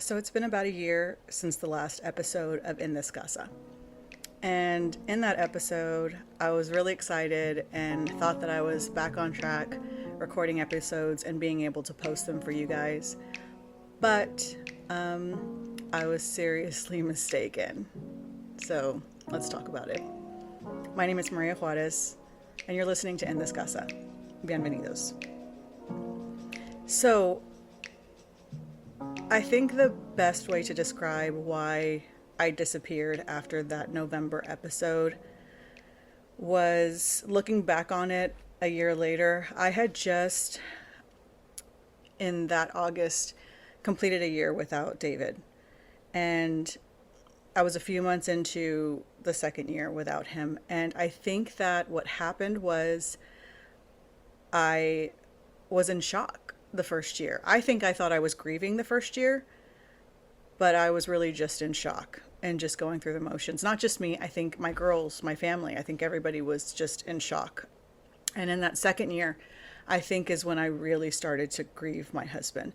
So it's been about a year since the last episode of In This Casa. And in that episode, I was really excited and thought that I was back on track recording episodes and being able to post them for you guys. But I was seriously mistaken. So let's talk about it. My name is Maria Juarez, and you're listening to In This Casa. Bienvenidos. So I think the best way to describe why I disappeared after that November episode was looking back on it a year later. I had just, in that August, completed a year without David. And I was a few months into the second year without him. And I think that what happened was I was in shock the first year. I think I thought I was grieving the first year, but I was really just in shock and just going through the motions. Not just me, I think my girls, my family, I think everybody was just in shock. And in that second year, I think is when I really started to grieve my husband.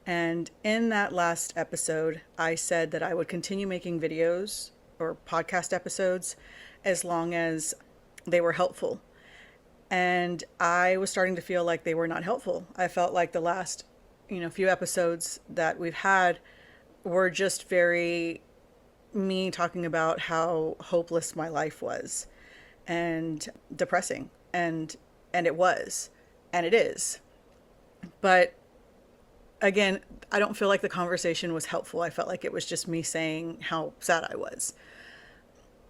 And in that last episode, I said that I would continue making videos or podcast episodes as long as they were helpful. And I was starting to feel like they were not helpful. I felt like the last, few episodes that we've had were just very me talking about how hopeless my life was and depressing. And it was, and it is. But again, I don't feel like the conversation was helpful. I felt like it was just me saying how sad I was.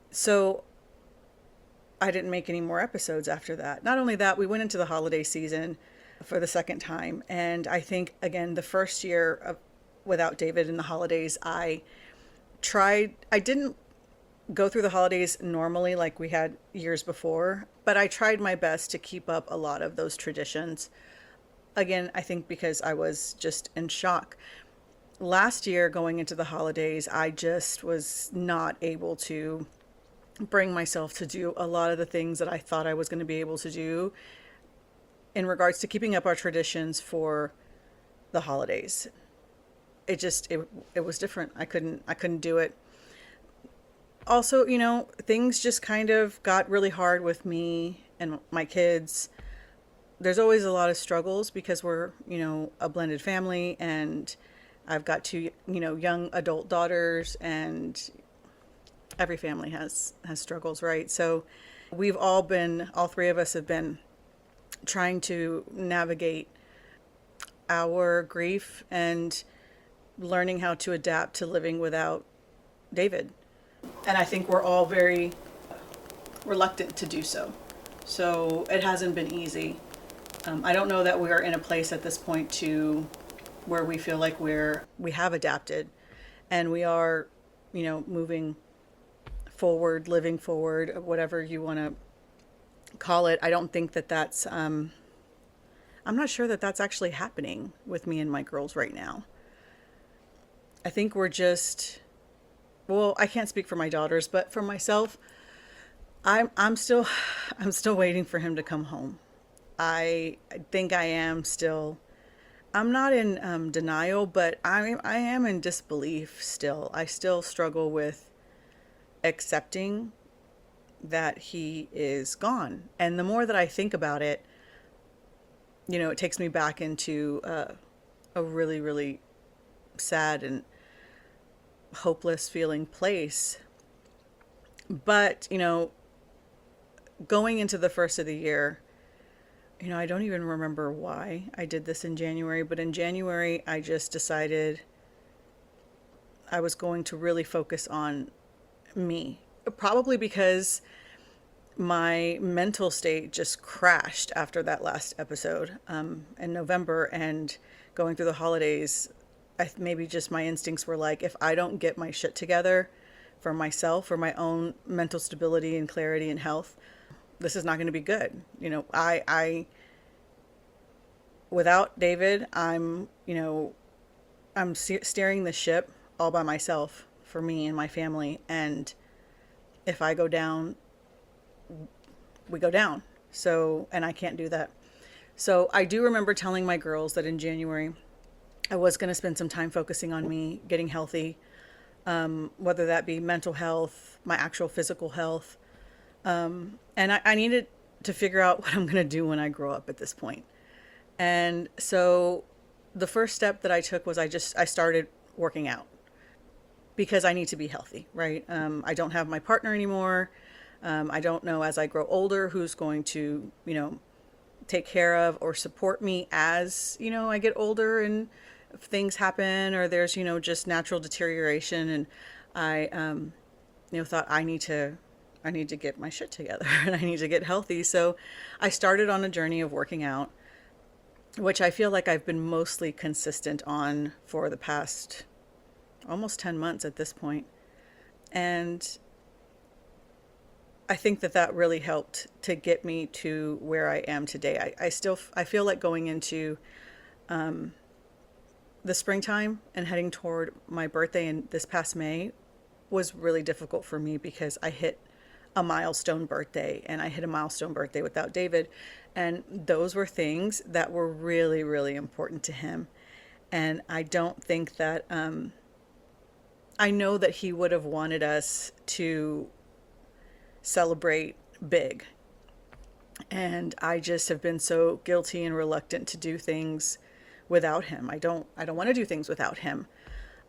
So I didn't make any more episodes after that. Not only that, we went into the holiday season for the second time. And I think, again, the first year without David in the holidays, I didn't go through the holidays normally like we had years before, but I tried my best to keep up a lot of those traditions. Again, I think because I was just in shock. Last year, going into the holidays, I just was not able to bring myself to do a lot of the things that I thought I was going to be able to do in regards to keeping up our traditions for the holidays. It was different. I couldn't do it. Also, things just kind of got really hard with me and my kids. There's always a lot of struggles because we're, a blended family, and I've got two, young adult daughters, and every family has struggles, right? So all three of us have been trying to navigate our grief and learning how to adapt to living without David. And I think we're all very reluctant to do so. So it hasn't been easy. I don't know that we are in a place at this point to where we feel like we have adapted and we are, moving forward, living forward, whatever you want to call it. I don't think that that's, I'm not sure that that's actually happening with me and my girls right now. I think we're just, well, I can't speak for my daughters, but for myself, I'm still waiting for him to come home. I think I am still, I'm not in denial, but I am in disbelief still. I still struggle with accepting that he is gone. And the more that I think about it, it takes me back into a really, really sad and hopeless feeling place. But, going into the first of the year, I don't even remember why I did this in January, but in January, I just decided I was going to really focus on me. Probably because my mental state just crashed after that last episode in November, and going through the holidays, maybe just my instincts were like, if I don't get my shit together for myself, for my own mental stability and clarity and health, this is not going to be good. I without David, I'm steering the ship all by myself for me and my family. And if I go down, we go down. So, and I can't do that. So I do remember telling my girls that in January I was going to spend some time focusing on me getting healthy, whether that be mental health, my actual physical health. And I needed to figure out what I'm going to do when I grow up at this point. And so the first step that I took was I started working out because I need to be healthy, right? I don't have my partner anymore. I don't know as I grow older who's going to, take care of or support me as, I get older and things happen or there's, just natural deterioration. And I, thought I need to get my shit together and I need to get healthy. So I started on a journey of working out, which I feel like I've been mostly consistent on for the past almost 10 months at this point. And I think that really helped to get me to where I am today. I feel like going into the springtime and heading toward my birthday in this past May was really difficult for me because I hit a milestone birthday and I hit a milestone birthday without David. And those were things that were really, really important to him. And I don't think that, I know that he would have wanted us to celebrate big. And I just have been so guilty and reluctant to do things without him. I don't want to do things without him.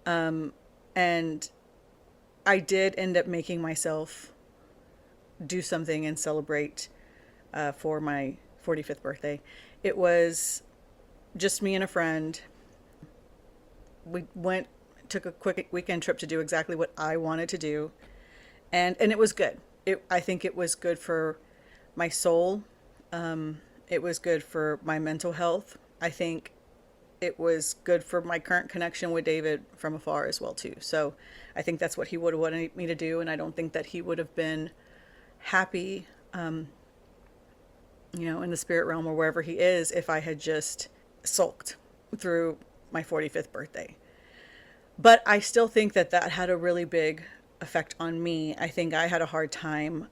And I did end up making myself do something and celebrate for my 45th birthday. It was just me and a friend. We took a quick weekend trip to do exactly what I wanted to do. And it was good. I think it was good for my soul. It was good for my mental health. I think it was good for my current connection with David from afar as well too. So I think that's what he would have wanted me to do. And I don't think that he would have been happy, in the spirit realm or wherever he is, if I had just sulked through my 45th birthday. But I still think that had a really big effect on me. I think I had a hard time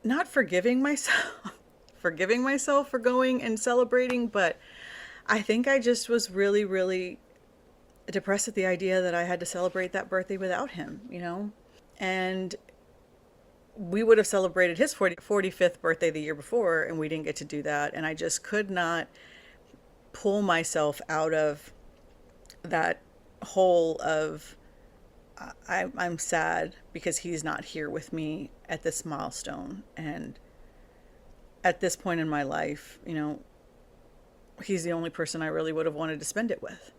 not forgiving myself for going and celebrating, but I think I just was really, really depressed at the idea that I had to celebrate that birthday without him, and we would have celebrated his 45th birthday the year before, and we didn't get to do that. And I just could not pull myself out of that hole of I'm sad because he's not here with me at this milestone. And at this point in my life, he's the only person I really would have wanted to spend it with.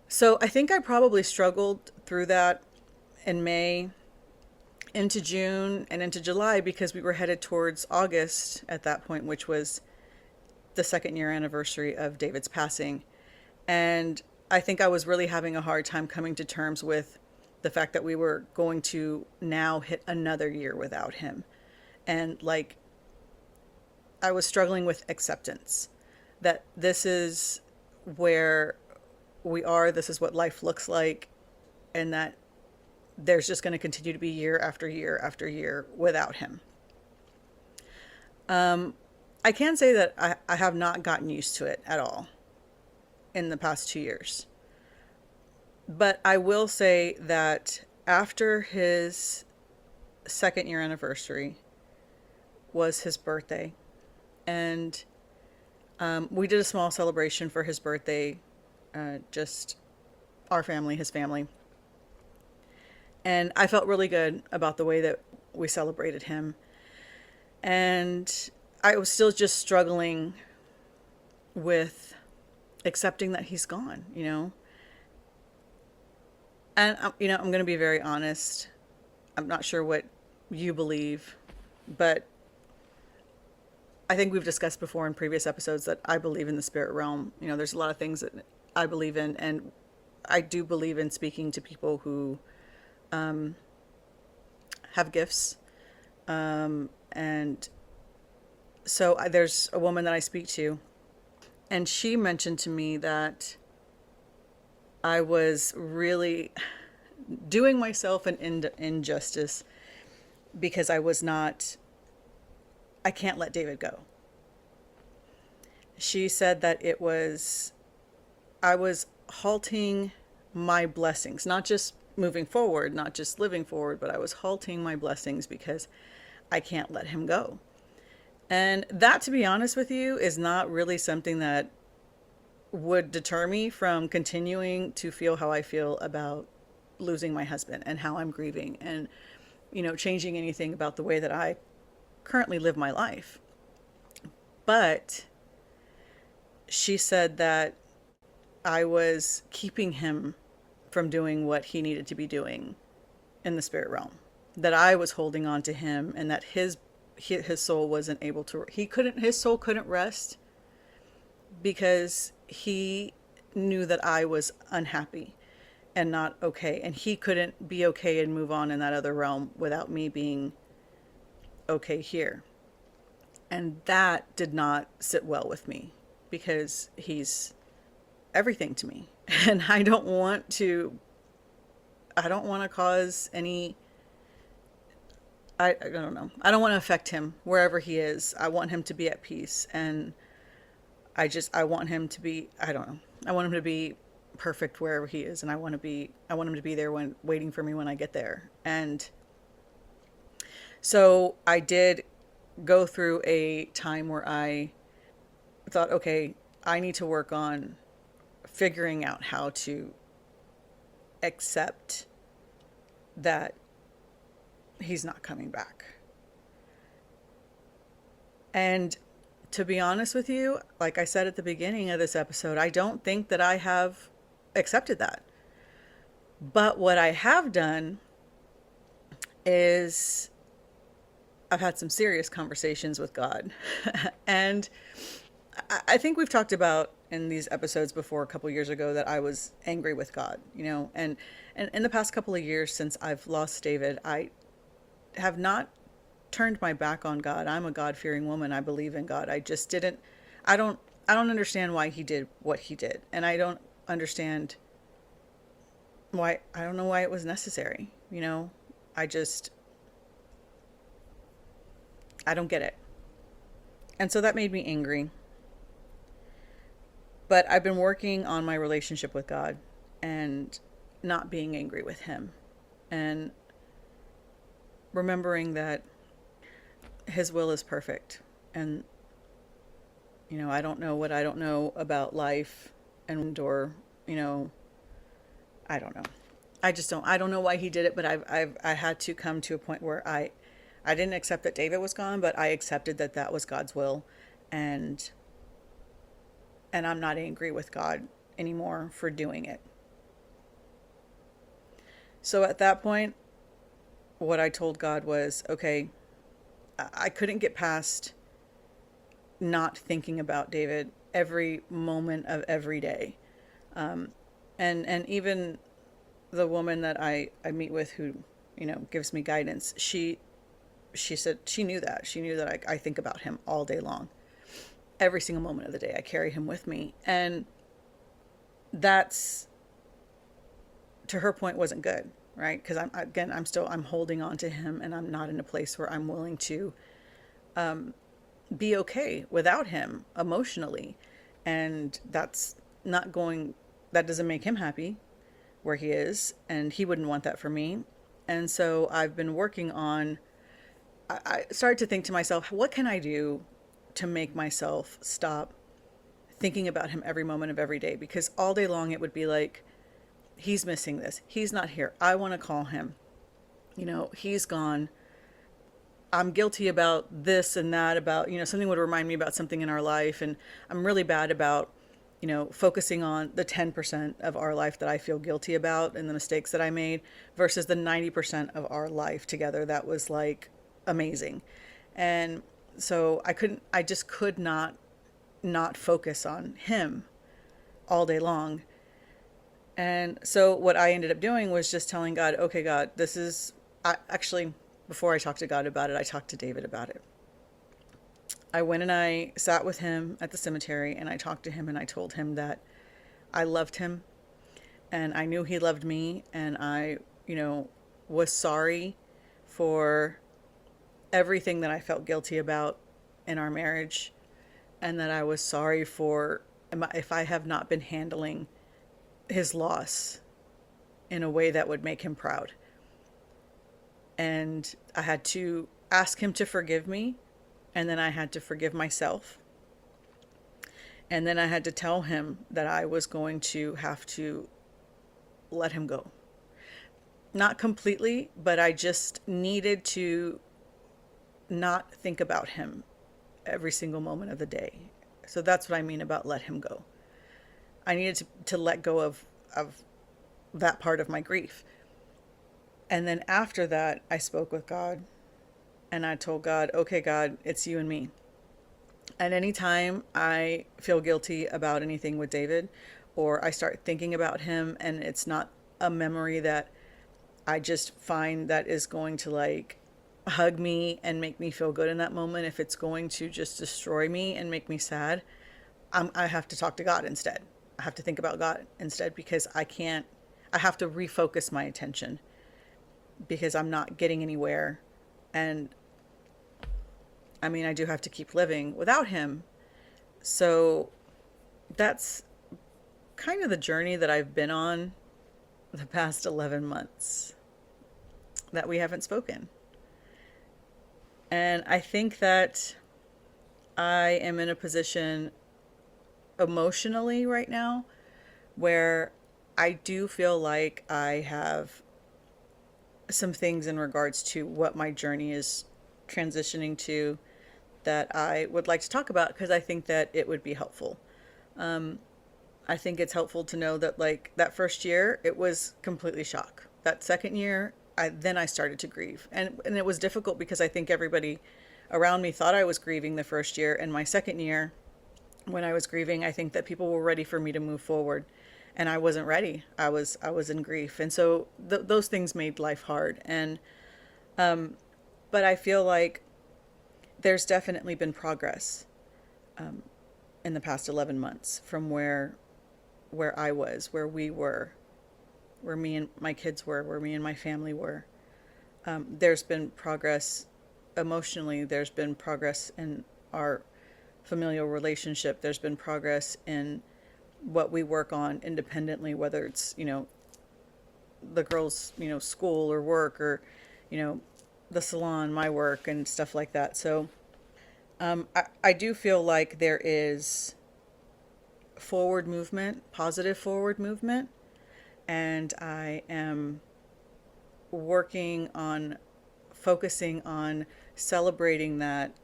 So I think I probably struggled through that in May, into June, and into July, because we were headed towards August at that point, which was the 2nd year anniversary of David's passing. And I think I was really having a hard time coming to terms with the fact that we were going to now hit another year without him. And I was struggling with acceptance that this is where we are, this is what life looks like, and that there's just going to continue to be year after year after year without him. I can say that I have not gotten used to it at all in the past 2 years. But I will say that after his 2nd year anniversary was his birthday, and we did a small celebration for his birthday, just our family, his family. And I felt really good about the way that we celebrated him. And I was still just struggling with accepting that he's gone, And, I'm going to be very honest. I'm not sure what you believe, but I think we've discussed before in previous episodes that I believe in the spirit realm. There's a lot of things that I believe in, and I do believe in speaking to people who have gifts. And so there's a woman that I speak to, and she mentioned to me that I was really doing myself an injustice because I can't let David go. She said that it was I was halting my blessings, not just moving forward, not just living forward, but I was halting my blessings because I can't let him go. And that, to be honest with you, is not really something that would deter me from continuing to feel how I feel about losing my husband and how I'm grieving and, changing anything about the way that I currently live my life. But she said that I was keeping him from doing what he needed to be doing in the spirit realm, that I was holding on to him, and that his soul wasn't able to, his soul couldn't rest because he knew that I was unhappy and not okay, and he couldn't be okay and move on in that other realm without me being okay here. And that did not sit well with me because he's everything to me. And I don't want to cause any, I don't know. I don't want to affect him wherever he is. I want him to be at peace. And I want him to be, I don't know. I want him to be perfect wherever he is. And I want him to be there waiting for me when I get there. And so I did go through a time where I thought, okay, I need to work on figuring out how to accept that he's not coming back. And to be honest with you, like I said at the beginning of this episode, I don't think that I have accepted that. But what I have done is I've had some serious conversations with God. And I think we've talked about in these episodes before a couple years ago that I was angry with God, and in the past couple of years since I've lost David, I have not turned my back on God. I'm a God-fearing woman. I believe in God. I don't understand why he did what he did. And I don't understand why, I don't know why it was necessary. I don't get it. And so that made me angry. But I've been working on my relationship with God and not being angry with him. And remembering that his will is perfect. And, I don't know what I don't know about life or, I don't know. I don't know why he did it, but I had to come to a point where I didn't accept that David was gone, but I accepted that that was God's will. And I'm not angry with God anymore for doing it. So at that point, what I told God was, okay, I couldn't get past not thinking about David every moment of every day. And even the woman that I meet with who, gives me guidance, she said she knew that I think about him all day long. Every single moment of the day, I carry him with me. And that's, to her point, wasn't good, right? Because I'm holding on to him, and I'm not in a place where I'm willing to be okay without him emotionally. And that doesn't make him happy where he is, and he wouldn't want that for me. And so I've been working on, I started to think to myself, what can I do to make myself stop thinking about him every moment of every day? Because all day long it would be like, he's missing this. He's not here. I want to call him. He's gone. I'm guilty about this and that, about, something would remind me about something in our life. And I'm really bad about, focusing on the 10% of our life that I feel guilty about and the mistakes that I made versus the 90% of our life together that was like amazing. And so I just could not focus on him all day long. And so what I ended up doing was just telling God, okay, God, before I talked to God about it, I talked to David about it. I went and I sat with him at the cemetery, and I talked to him, and I told him that I loved him and I knew he loved me, and I, was sorry for everything that I felt guilty about in our marriage, and that I was sorry for if I have not been handling his loss in a way that would make him proud. And I had to ask him to forgive me, and then I had to forgive myself. And then I had to tell him that I was going to have to let him go. Not completely, but I just needed to not think about him every single moment of the day. So that's what I mean about let him go. I needed to let go of that part of my grief. And then after that, I spoke with God, and I told God, okay, God, it's you and me. And anytime I feel guilty about anything with David, or I start thinking about him and it's not a memory that I just find that is going to like hug me and make me feel good in that moment, if it's going to just destroy me and make me sad, I have to talk to God instead. I have to think about God instead, because I have to refocus my attention, because I'm not getting anywhere. And I mean, I do have to keep living without him. So that's kind of the journey that I've been on the past 11 months that we haven't spoken. And I think that I am in a position emotionally right now where I do feel like I have some things in regards to what my journey is transitioning to that I would like to talk about, because I think that it would be helpful. I think it's helpful to know that like that first year, it was completely shock. That second year, I started to grieve. And it was difficult because I think everybody around me thought I was grieving the first year. And my second year, when I was grieving, I think that people were ready for me to move forward. And I wasn't ready. I was in grief. And so those things made life hard. And but I feel like there's definitely been progress in the past 11 months from where I was, where we were, where me and my kids were, where me and my family were. There's been progress emotionally. There's been progress in our familial relationship. There's been progress in what we work on independently, whether it's, the girls', school or work, or, the salon, my work and stuff like that. So I do feel like there is forward movement, positive forward movement. And I am working on focusing on celebrating that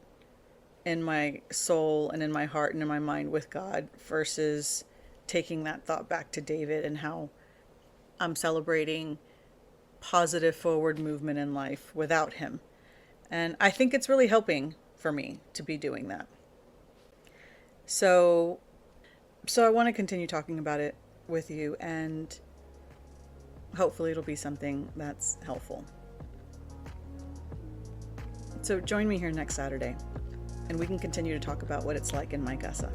in my soul and in my heart and in my mind with God, versus taking that thought back to David and how I'm celebrating positive forward movement in life without him. And I think it's really helping for me to be doing that. So I want to continue talking about it with you, and hopefully it'll be something that's helpful. So join me here next Saturday, and we can continue to talk about what it's like in my casa.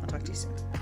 I'll talk to you soon.